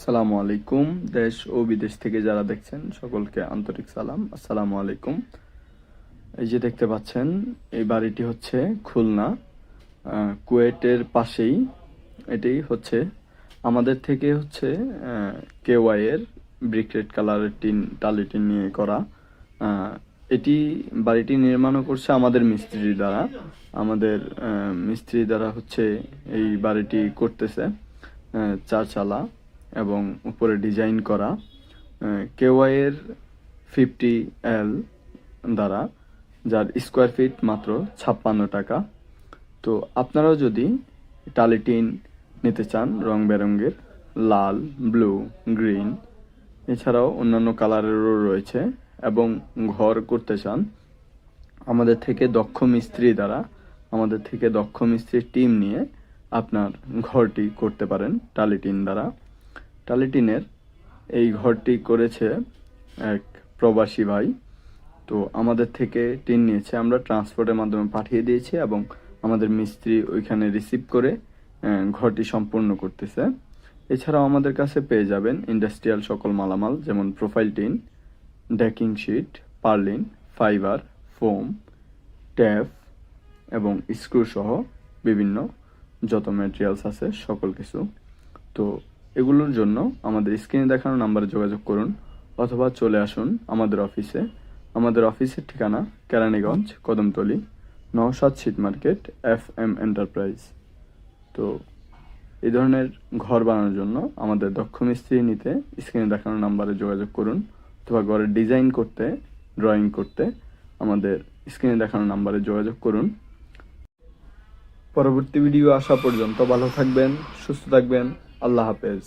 আসসালামু আলাইকুম। দেশ ও বিদেশ থেকে যারা দেখছেন সকলকে আন্তরিক সালাম। আসসালামু আলাইকুম। এই যে দেখতে পাচ্ছেন, এই বাড়িটি হচ্ছে খুলনা কুয়েটের পাশেই। এটাই হচ্ছে আমাদের থেকে হচ্ছে কেওয়াই এর ব্রিক রেড কালারের টালি টিন নিয়ে করা। এটি বাড়িটি নির্মাণও করছে আমাদের মিস্ত্রি দ্বারা। আমাদের মিস্ত্রি দ্বারা হচ্ছে এই বাড়িটি করতেছে। চারচালা এবং উপরে ডিজাইন করা কেওয়াই এর 50L দ্বারা, যার স্কোয়ার ফিট মাত্র 56 টাকা। তো আপনারাও যদি টালি টিন নিতে চান রং বেরঙের, লাল, ব্লু, গ্রিন, এছাড়াও অন্যান্য কালারেরও রয়েছে, এবং ঘর করতে চান আমাদের থেকে দক্ষ মিস্ত্রির টিম নিয়ে আপনার ঘরটি করতে পারেন টালি টিন দ্বারা। টালি টিনের এই ঘরটি করেছে এক প্রবাসী ভাই। তো আমাদের থেকে টিন নিয়েছে, আমরা ট্রান্সপোর্টের মাধ্যমে পাঠিয়ে দিয়েছি এবং আমাদের মিস্ত্রি ওইখানে রিসিভ করে ঘরটি সম্পূর্ণ করতেছে। এছাড়াও আমাদের কাছে পেয়ে যাবেন ইন্ডাস্ট্রিয়াল সকল মালামাল, যেমন profile tin, decking sheet, purlin, fibre, foam, tap এবং স্ক্রু সহ বিভিন্ন যত ম্যাটেরিয়ালস আছে সকল কিছু। তো এগুলোর জন্য আমাদের স্ক্রিনে দেখানো নাম্বারে যোগাযোগ করুন অথবা চলে আসুন আমাদের অফিসে। আমাদের অফিসের ঠিকানা কেরানীগঞ্জ, কদমতলী, ৯-৭ শীত মার্কেট, FM এন্টারপ্রাইজ। তো এই ধরনের ঘর বানানোর জন্য আমাদের দক্ষ মিস্ত্রি নিতে স্ক্রিনে দেখানো নাম্বারে যোগাযোগ করুন, অথবা ঘরের ডিজাইন করতে, ড্রয়িং করতে আমাদের স্ক্রিনে দেখানো নাম্বারে যোগাযোগ করুন। পরবর্তী ভিডিও আসা পর্যন্ত ভালো থাকবেন, সুস্থ থাকবেন। আল্লাহ হাফেজ।